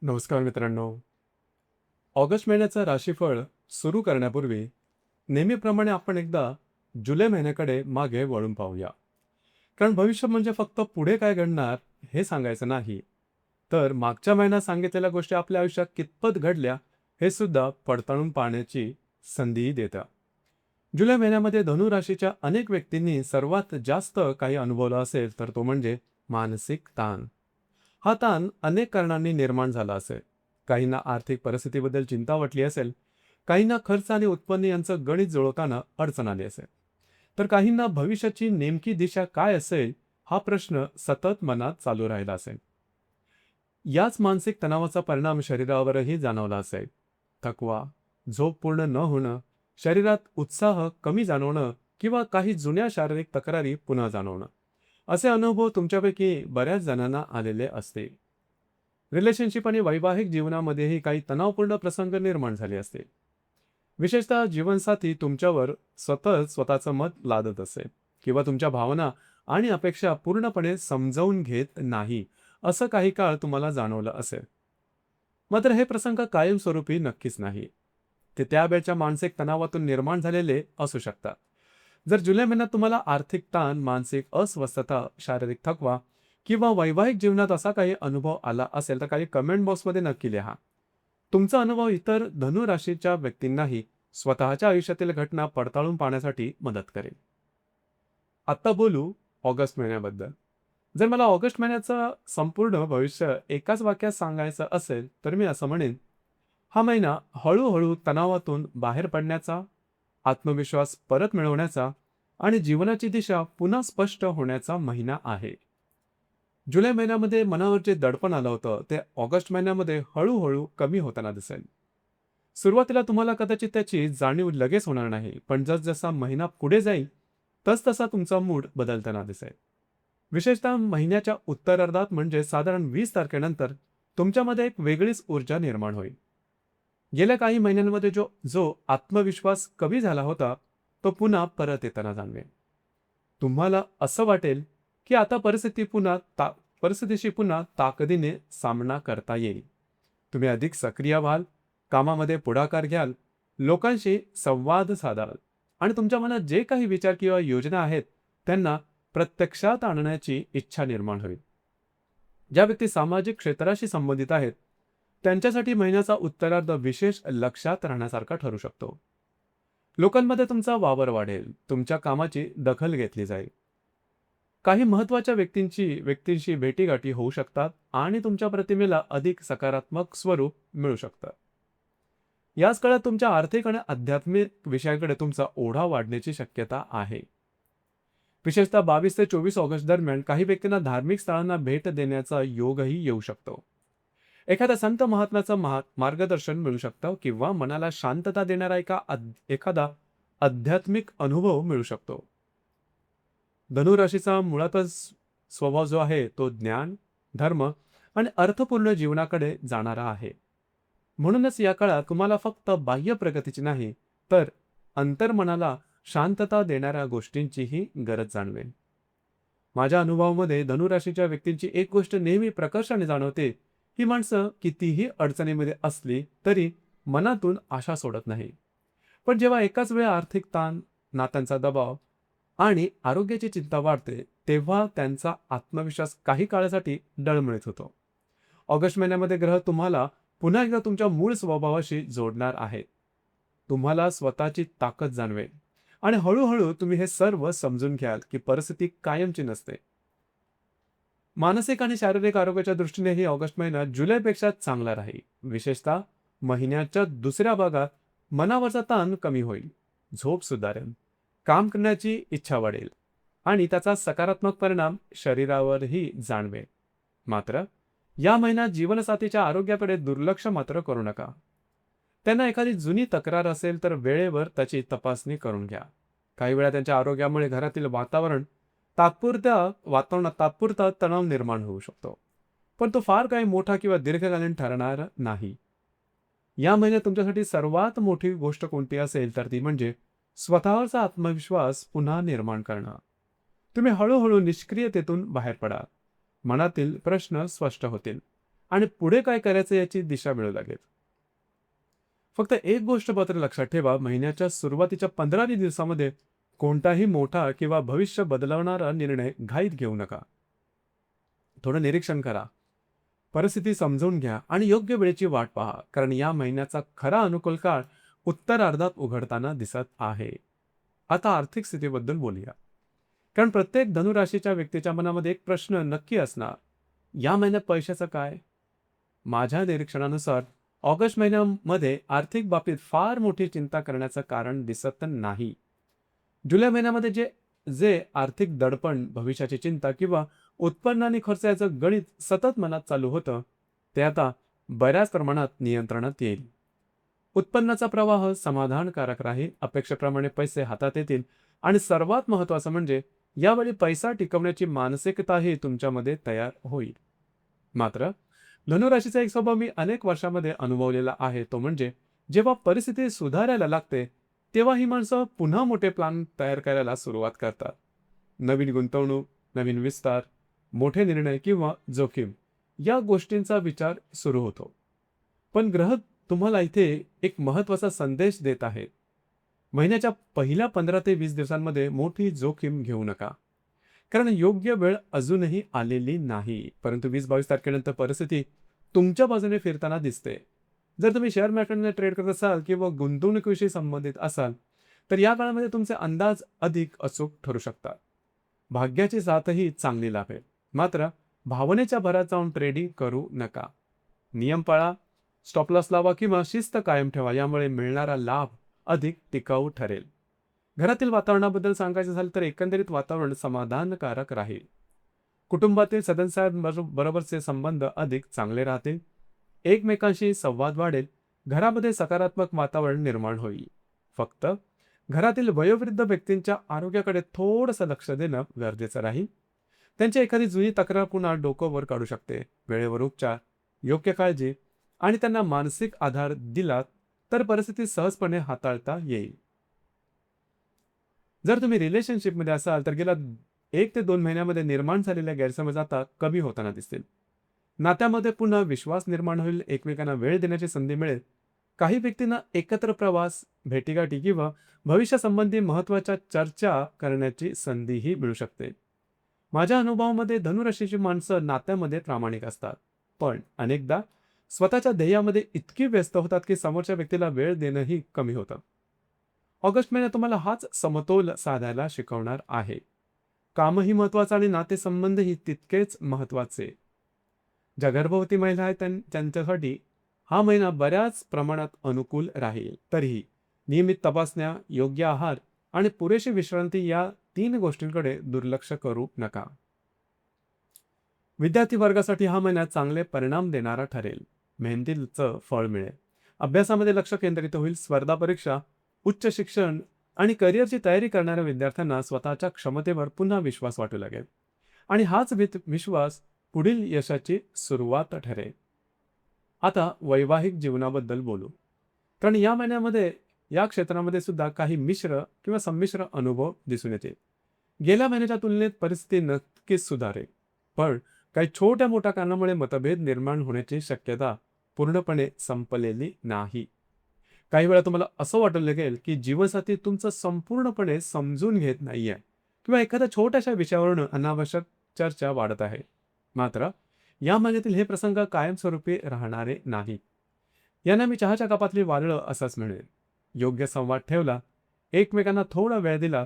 नमस्कार मित्रांनो. ऑगस्ट महिन्याचं राशीफळ सुरू करण्यापूर्वी नेहमीप्रमाणे आपण एकदा जुलै महिन्याकडे मागे वळून पाहूया. कारण भविष्य म्हणजे फक्त पुढे काय घडणार हे सांगायचं नाही, तर मागच्या महिन्यात सांगितलेल्या गोष्टी आपल्या आयुष्यात कितपत घडल्या हे सुद्धा पडताळून पाहण्याची संधीही देतं. जुलै महिन्यामध्ये धनु राशीच्या अनेक व्यक्तींनी सर्वात जास्त काही अनुभवलं असेल तर तो म्हणजे मानसिक ताण. हा ताण अनेक कारणांनी निर्माण झाला असेल. काहींना आर्थिक परिस्थितीबद्दल चिंता वाटली असेल, काहींना खर्च आणि उत्पन्न यांचं गणित जुळवताना अडचण आली असेल, तर काहींना भविष्याची नेमकी दिशा काय असेल हा प्रश्न सतत मनात चालू राहिला असेल. याच मानसिक तणावाचा परिणाम शरीरावरही जाणवला असेल. थकवा, झोप पूर्ण न होणं, शरीरात उत्साह कमी जाणवणं किंवा काही जुन्या शारीरिक तक्रारी पुन्हा जाणवणं, असे अनुभव तुमच्यापैकी बऱ्याच जणांना आलेले असतील. रिलेशनशिप आणि वैवाहिक जीवनामध्येही काही तणावपूर्ण प्रसंग निर्माण झाले असतील. विशेषतः जीवनसाथी तुमच्यावर सतत स्वतःचं मत लादत असेल किंवा तुमच्या भावना आणि अपेक्षा पूर्णपणे समजावून घेत नाही, असं काही काळ तुम्हाला जाणवलं असेल. मात्र हे प्रसंग कायमस्वरूपी नक्कीच नाही. ते त्यावेळच्या मानसिक तणावातून निर्माण झालेले असू शकतात. जर जुलै महिन्यात तुम्हाला आर्थिक ताण, मानसिक अस्वस्थता, शारीरिक थकवा किंवा वैवाहिक जीवनात असा काही अनुभव आला असेल तर काही कमेंट बॉक्समध्ये नक्की लिहा. तुमचा अनुभव इतर धनु राशीच्या व्यक्तींनाही स्वतःच्या आयुष्यातील घटना पडताळून पाहण्यासाठी मदत करेल. आता बोलू ऑगस्ट महिन्याबद्दल. जर मला ऑगस्ट महिन्याचं संपूर्ण भविष्य एकाच वाक्यात सांगायचं असेल तर मी असं म्हणेन, हा महिना हळूहळू तणावातून बाहेर पडण्याचा, आत्मविश्वास परत मिळवण्याचा आणि जीवनाची दिशा पुन्हा स्पष्ट होण्याचा महिना आहे. जुलै महिन्यामध्ये मनावर जे दडपण आलं होतं ते ऑगस्ट महिन्यामध्ये हळूहळू कमी होताना दिसेल. सुरुवातीला तुम्हाला कदाचित त्याची जाणीव लगेच होणार नाही, पण जसजसा महिना पुढे जाईल तसतसा तुमचा मूड बदलताना दिसेल. विशेषतः महिन्याच्या उत्तरार्धात म्हणजे साधारण 20 तारखेनंतर तुमच्यामध्ये एक वेगळीच ऊर्जा निर्माण होईल. गेल्या काही महिन्यांमध्ये जो जो आत्मविश्वास कमी झाला होता तो पुन्हा परत येताना जाणवेल. तुम्हाला असं वाटेल की आता परिस्थितीशी पुन्हा ताकदीने सामना करता येईल. तुम्ही अधिक सक्रिय व्हाल, कामामध्ये पुढाकार घ्याल, लोकांशी संवाद साधाल आणि तुमच्या मनात जे काही विचार किंवा योजना आहेत त्यांना प्रत्यक्षात आणण्याची इच्छा निर्माण होईल. ज्या व्यक्ती सामाजिक क्षेत्राशी संबंधित आहेत त्यांच्यासाठी महिन्याचा उत्तरार्ध विशेष लक्षात राहण्यासारखा ठरू शकतो. लोकांमध्ये तुमचा वावर वाढेल, तुमच्या कामाची दखल घेतली जाईल. काही महत्त्वाच्या व्यक्तींशी भेटीगाठी होऊ शकतात आणि तुमच्या प्रतिमेला अधिक सकारात्मक स्वरूप मिळू शकतं. याच काळात तुमच्या आर्थिक आणि आध्यात्मिक विषयांकडे तुमचा ओढा वाढण्याची शक्यता आहे. विशेषतः 22 ते 24 ऑगस्ट दरम्यान काही व्यक्तींना धार्मिक स्थळांना भेट देण्याचा योगही येऊ शकतो. एखाद्या संत महात्म्याचं मार्गदर्शन मिळू शकतं किंवा मनाला शांतता देणारा एखादा आध्यात्मिक अनुभव मिळू शकतो. धनुराशीचा मुळातच स्वभाव जो आहे तो ज्ञान, धर्म आणि अर्थपूर्ण जीवनाकडे जाणारा आहे. म्हणूनच या काळात तुम्हाला फक्त बाह्य प्रगतीची नाही, तर अंतर्मनाला शांतता देणाऱ्या गोष्टींचीही गरज जाणवेल. माझ्या अनुभवामध्ये धनुराशीच्या व्यक्तींची एक गोष्ट नेहमी प्रकर्षाने जाणवते, ही माणसं कितीही अडचणीमध्ये असली तरी मनातून आशा सोडत नाही. पण जेव्हा एकाच वेळी आर्थिक ताण, नात्यांचा दबाव आणि आरोग्याची चिंता वाढते तेव्हा त्यांचा आत्मविश्वास काही काळासाठी डळमळीत होतो. ऑगस्ट महिन्यामध्ये ग्रह तुम्हाला पुन्हा एकदा तुमच्या मूळ स्वभावाशी जोडणार आहेत. तुम्हाला स्वतःची ताकद जाणवेल आणि हळूहळू तुम्ही हे सर्व समजून घ्याल की परिस्थिती कायमची नसते. मानसिक आणि शारीरिक आरोग्याच्या दृष्टीनेही ऑगस्ट महिना जुलैपेक्षा चांगला राहील. विशेषतः महिन्याच्या दुसऱ्या भागात मनावरचा ताण कमी होईल, झोप सुधारेल, काम करण्याची इच्छा वाढेल आणि त्याचा सकारात्मक परिणाम शरीरावरही जाणवेल. मात्र या महिन्यात जीवनसाथीच्या आरोग्याकडे दुर्लक्ष मात्र करू नका. त्यांना एखादी जुनी तक्रार असेल तर वेळेवर त्याची तपासणी करून घ्या. काही वेळा त्यांच्या आरोग्यामुळे घरातील वातावरणात तात्पुरता तणाव निर्माण होऊ शकतो, पण तो फार काही मोठा किंवा दीर्घकालीन ठरणार नाही. या महिन्यात तुमच्यासाठी सर्वात मोठी गोष्ट कोणती असेल तर ती म्हणजे स्वतःवरचा आत्मविश्वास पुन्हा निर्माण करणं. तुम्ही हळूहळू निष्क्रियतेतून बाहेर पडा, मनातील प्रश्न स्पष्ट होतील आणि पुढे काय करायचं याची दिशा मिळू लागेल. फक्त एक गोष्ट मात्र लक्षात ठेवा, महिन्याच्या सुरुवातीच्या 15 दिवसामध्ये कोणताही मोठा किंवा भविष्य बदलवणारा निर्णय घाईत घेऊ नका. थोडं निरीक्षण करा, परिस्थिती समजून घ्या आणि योग्य वेळेची वाट पहा, कारण या महिन्याचा खरा अनुकूल काळ उत्तरार्धात उघडताना दिसत आहे. आता आर्थिक स्थितीबद्दल बोलूया, कारण प्रत्येक धनुराशीच्या व्यक्तीच्या मनामध्ये एक प्रश्न नक्की असणार, या महिन्यात पैशाचं काय? माझ्या निरीक्षणानुसार ऑगस्ट महिन्यामध्ये आर्थिक बाबतीत फार मोठी चिंता करण्याचं कारण दिसत नाही. जुलै महिन्यामध्ये जे जे आर्थिक दडपण, भविष्याची चिंता किंवा उत्पन्न आणि खर्च याचं गणित सतत मनात चालू होतं, ते आता बऱ्याच प्रमाणात नियंत्रणात येईल. उत्पन्नाचा प्रवाह समाधानकारक राहील, अपेक्षेप्रमाणे पैसे हातात येतील आणि सर्वात महत्त्वाचं म्हणजे यावेळी पैसा टिकवण्याची मानसिकताही तुमच्यामध्ये तयार होईल. मात्र धनुराशीचा एक स्वभाव मी अनेक वर्षामध्ये अनुभवलेला आहे, तो म्हणजे जेव्हा परिस्थिती सुधारायला लागते तेव्हा ही माणसं पुन्हा मोठे प्लान तयार करायला सुरुवात करतात. नवीन गुंतवणूक, नवीन विस्तार, मोठे निर्णय किंवा जोखीम या गोष्टींचा विचार सुरू होतो. पण ग्रह तुम्हाला इथे एक महत्त्वाचा संदेश देत आहेत. महिन्याच्या पहिल्या 15 ते 20 दिवसांमध्ये मोठी जोखीम घेऊ नका, कारण योग्य वेळ अजूनही आलेली नाही. परंतु 20-22 तारखेनंतर परिस्थिती तुमच्या बाजूने फिरताना दिसते. जर तुम्ही शेअर मार्केटमध्ये ट्रेड करत असाल किंवा गुंतवणुकीविषयी संबंधित असाल, तर या काळामध्ये तुमचे अंदाज अधिक अचूक ठरू शकतात. भाग्याची साथही चांगली लाभेल. मात्र भावनेच्या भरात जाऊन ट्रेडिंग करू नका. नियम पाळा, स्टॉप लॉस लावा किंवा शिस्त कायम ठेवा. यामुळे मिळणारा लाभ अधिक टिकाऊ ठरेल. घरातील वातावरणाबद्दल सांगायचं झालं तर एकंदरीत वातावरण समाधानकारक राहील. कुटुंबातील सदस्यांबरोबरचे संबंध अधिक चांगले राहतील. एकमेकांशी संवाद वाढेल. घरामध्ये सकारात्मक वातावरण निर्माण होईल. फक्त घरातील वयोवृद्ध व्यक्तींच्या आरोग्याकडे थोडंसं लक्ष देणं गरजेचं राहील. त्यांची एखादी जुनी तक्रार पुन्हा डोकं वर काढू शकते. वेळेवर उपचार, योग्य काळजी आणि त्यांना मानसिक आधार दिलात तर परिस्थिती सहजपणे हाताळता येईल. जर तुम्ही रिलेशनशिपमध्ये असाल तर गेल्या 1 ते 2 महिन्यामध्ये निर्माण झालेल्या गैरसमज आता कमी होताना दिसतील. नात्यामध्ये पुन्हा विश्वास निर्माण होईल. एकमेकांना वेळ देण्याची संधी मिळेल. काही व्यक्तींना एकत्र प्रवास, भेटीगाठी किंवा भविष्यासंबंधी महत्त्वाच्या चर्चा करण्याची संधीही मिळू शकते. माझ्या अनुभवामध्ये धनुराशीची माणसं नात्यामध्ये प्रामाणिक असतात, पण अनेकदा स्वतःच्या ध्येयामध्ये इतकी व्यस्त होतात की समोरच्या व्यक्तीला वेळ देणंही कमी होतं. ऑगस्ट महिन्यात तुम्हाला हाच समतोल साधायला शिकवणार आहे. कामही महत्त्वाचं आणि नातेसंबंधही तितकेच महत्त्वाचे. ज्या गर्भवती महिला आहेत त्यांच्यासाठी हा महिना बऱ्याच प्रमाणात अनुकूल राहील. तरीही नियमित तपासण्या, योग्य आहार आणि पुरेशी विश्रांती या 3 गोष्टींकडे दुर्लक्ष करू नका. विद्यार्थी वर्गासाठी हा महिना चांगले परिणाम देणारा ठरेल. मेहनतीचं फळ मिळेल. अभ्यासामध्ये लक्ष केंद्रित होईल. स्पर्धा परीक्षा, उच्च शिक्षण आणि करिअरची तयारी करणाऱ्या विद्यार्थ्यांना स्वतःच्या क्षमतेवर पुन्हा विश्वास वाटू लागेल आणि हाच विश्वास पुढील यशाची सुरुवात ठरेल. आता वैवाहिक जीवनाबद्दल बोलू, कारण या महिन्यामध्ये या क्षेत्रामध्ये सुद्धा काही मिश्र किंवा संमिश्र अनुभव दिसून येतील. गेल्या महिन्याच्या तुलनेत परिस्थिती नक्कीच सुधारेल, पण काही छोट्या मोठ्या कारणामुळे मतभेद निर्माण होण्याची शक्यता पूर्णपणे संपलेली नाही. काही वेळा तुम्हाला असं वाटू लागेल की जीवनसाथी तुमचं संपूर्णपणे समजून घेत नाहीये किंवा एखाद्या छोट्याशा विषयावरून अनावश्यक चर्चा वाढत आहे. मात्र या महिन्यातील हे प्रसंग कायमस्वरूपी राहणारे नाहीत. यांना मी चहाच्या कपातली वादळं असंच म्हणेन. योग्य संवाद ठेवला, एकमेकांना थोडा वेळ दिला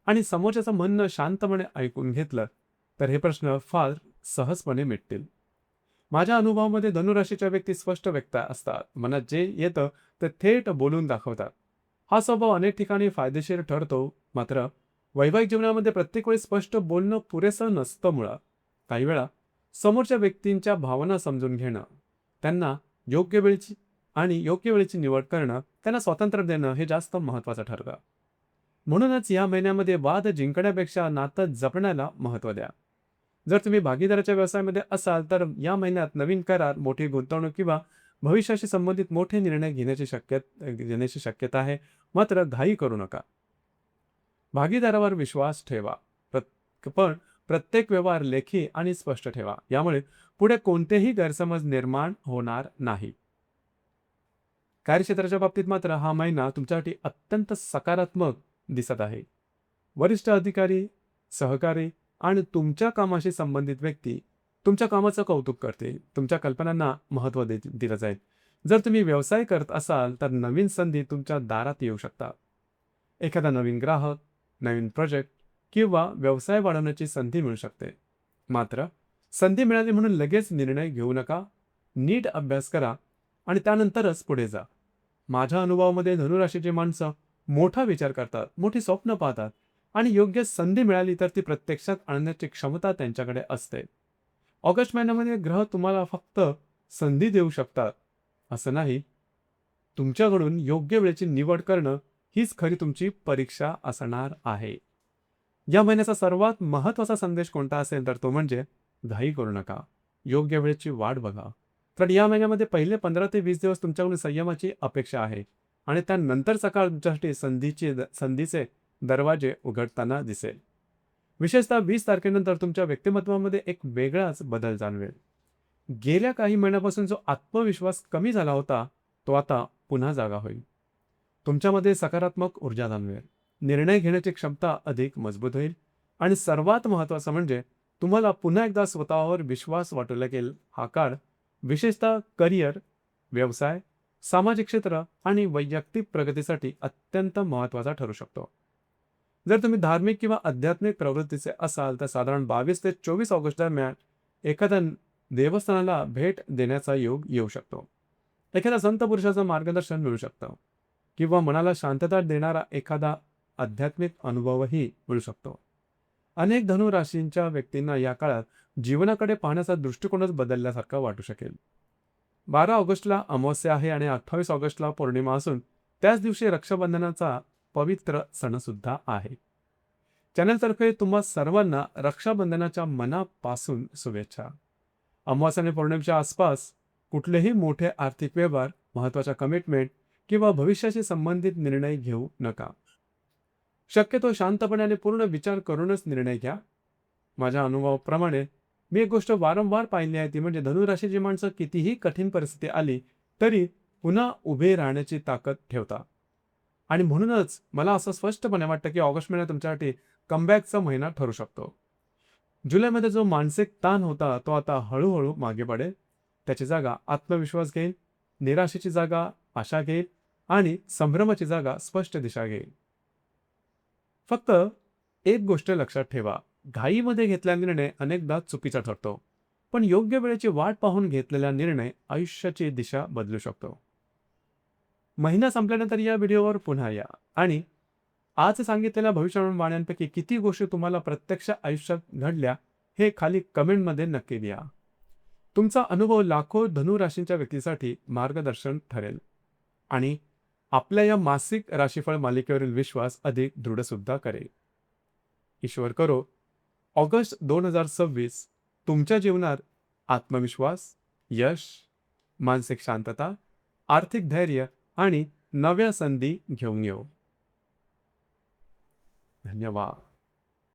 आणि समोरच्याचं म्हणणं शांतपणे ऐकून घेतलं तर हे प्रश्न फार सहजपणे मिटतील. माझ्या अनुभवामध्ये धनुराशीच्या व्यक्ती स्पष्ट व्यक्त असतात. मनात जे येतं ते थेट बोलून दाखवतात. हा स्वभाव अनेक ठिकाणी फायदेशीर ठरतो. मात्र वैवाहिक जीवनामध्ये प्रत्येक वेळी स्पष्ट बोलणं पुरेसं नसतं. मुळात काही वेळा समोरच्या व्यक्तींच्या भावना समजून घेणं, त्यांना योग्य वेळेची निवड करणं, त्यांना स्वातंत्र्य देणं हे जास्त महत्त्वाचं ठरतं. म्हणूनच या महिन्यामध्ये वाद जिंकण्यापेक्षा नातं जपण्याला महत्त्व द्या. जर तुम्ही भागीदाराच्या व्यवसायामध्ये असाल तर या महिन्यात नवीन करार, मोठी गुंतवणूक किंवा भविष्याशी संबंधित मोठे निर्णय घेण्याची शक्यता आहे. मात्र घाई करू नका. भागीदारावर विश्वास ठेवा, पण प्रत्येक व्यवहार लेखी आणि स्पष्ट ठेवा. यामुळे पुढे कोणतेही गैरसमज निर्माण होणार नाही. कार्यक्षेत्राच्या बाबतीत मात्र हा महिना तुमच्यासाठी अत्यंत सकारात्मक दिसत आहे. वरिष्ठ अधिकारी, सहकारी आणि तुमच्या कामाशी संबंधित व्यक्ती तुमच्या कामाचं कौतुक करतील. तुमच्या कल्पनांना महत्त्व दिलं जाईल. जर तुम्ही व्यवसाय करत असाल तर नवीन संधी तुमच्या दारात येऊ शकतात. एखादा नवीन ग्राहक, नवीन प्रोजेक्ट किंवा व्यवसाय वाढवण्याची संधी मिळू शकते. मात्र संधी मिळाली म्हणून लगेच निर्णय घेऊ नका. नीट अभ्यास करा आणि त्यानंतरच पुढे जा. माझ्या अनुभवामध्ये धनुराशीची माणसं मोठा विचार करतात, मोठी स्वप्न पाहतात आणि योग्य संधी मिळाली तर ती प्रत्यक्षात आणण्याची क्षमता त्यांच्याकडे असते. ऑगस्ट महिन्यामध्ये ग्रह तुम्हाला फक्त संधी देऊ शकतात असं नाही. तुमच्याकडून योग्य वेळेची निवड करणं हीच खरी तुमची परीक्षा असणार आहे. या महिन्याचा सर्वात महत्त्वाचा संदेश कोणता असेल तर तो म्हणजे घाई करू नका. योग्य वेळेची वाट बघा. कारण या महिन्यामध्ये पहिले 15 ते 20 दिवस तुमच्याकडून संयमाची अपेक्षा आहे आणि त्यानंतर सकाळ तुमच्यासाठी संधीचे दरवाजे उघडताना दिसेल. विशेषतः 20 तारखेनंतर तुमच्या व्यक्तिमत्वामध्ये एक वेगळाच बदल जाणवेल. गेल्या काही महिन्यापासून जो आत्मविश्वास कमी झाला होता तो आता पुन्हा जागा होईल. तुमच्यामध्ये सकारात्मक ऊर्जा जाणवेल. निर्णय घेण्याची क्षमता अधिक मजबूत होईल आणि सर्वात महत्त्वाचं म्हणजे तुम्हाला पुन्हा एकदा स्वतःवर विश्वास वाटू लागेल. हा काळ विशेषतः करिअर, व्यवसाय, सामाजिक क्षेत्र आणि वैयक्तिक प्रगतीसाठी अत्यंत महत्त्वाचा ठरू शकतो. जर तुम्ही धार्मिक किंवा आध्यात्मिक प्रवृत्तीचे असाल तर साधारण 22 ते 24 ऑगस्ट दरम्यान एखाद्या देवस्थानाला भेट देण्याचा योग येऊ शकतो. एखाद्या संत पुरुषाचं मार्गदर्शन मिळू शकतं किंवा मनाला शांतता देणारा एखादा आध्यात्मिक अनुभवही मिळू शकतो. अनेक धनुराशींच्या व्यक्तींना या काळात जीवनाकडे पाहण्याचा दृष्टिकोनच बदलल्यासारखा वाटू शकेल. 12 ऑगस्टला अमावस्या आहे आणि 28 ऑगस्टला पौर्णिमा असून त्याच दिवशी रक्षाबंधनाचा पवित्र सण सुद्धा आहे. चॅनलतर्फे तुम्हा सर्वांना रक्षाबंधनाच्या मनापासून शुभेच्छा. अमावस्या आणि पौर्णिमेच्या आसपास कुठलेही मोठे आर्थिक व्यवहार, महत्त्वाच्या कमिटमेंट किंवा भविष्याशी संबंधित निर्णय घेऊ नका. शक्यतो शांतपणे आणि पूर्ण विचार करूनच निर्णय घ्या. माझ्या अनुभवाप्रमाणे मी एक गोष्ट वारंवार पाहिली आहे ती म्हणजे धनुराशीची माणसं कितीही कठीण परिस्थिती आली तरी पुन्हा उभे राहण्याची ताकद ठेवतात. आणि म्हणूनच मला असं स्पष्टपणे वाटतं की ऑगस्ट महिना तुमच्यासाठी कमबॅकचा महिना ठरू शकतो. जुलैमध्ये जो मानसिक ताण होता तो आता हळूहळू मागे पडेल. त्याची जागा आत्मविश्वास घेईल, निराशेची जागा आशा घेईल आणि संभ्रमाची जागा स्पष्ट दिशा घेईल. फक्त एक गोष्ट लक्षात ठेवा, घाईमध्ये घेतलेला निर्णय अनेकदा चुकीचा ठरतो, पण योग्य वेळेची वाट पाहून घेतलेला निर्णय आयुष्याची दिशा बदलू शकतो. महिना संपल्यानंतर या व्हिडिओवर पुन्हा या आणि आज सांगितलेल्या भविष्यवाण्यांपैकी किती गोष्टी तुम्हाला प्रत्यक्ष आयुष्यात घडल्या हे खाली कमेंटमध्ये नक्की लिहा. तुमचा अनुभव लाखो धनुराशींच्या व्यक्तीसाठी मार्गदर्शन ठरेल आणि आपल्या या मासिक राशीफळ मालिकेवरील विश्वास अधिक दृढ सुद्धा करेल. ईश्वर करो ऑगस्ट 2026 तुमच्या जीवनात आत्मविश्वास, यश, मानसिक शांतता, आर्थिक धैर्य आणि नव्या संधी घेऊन येऊ. धन्यवाद.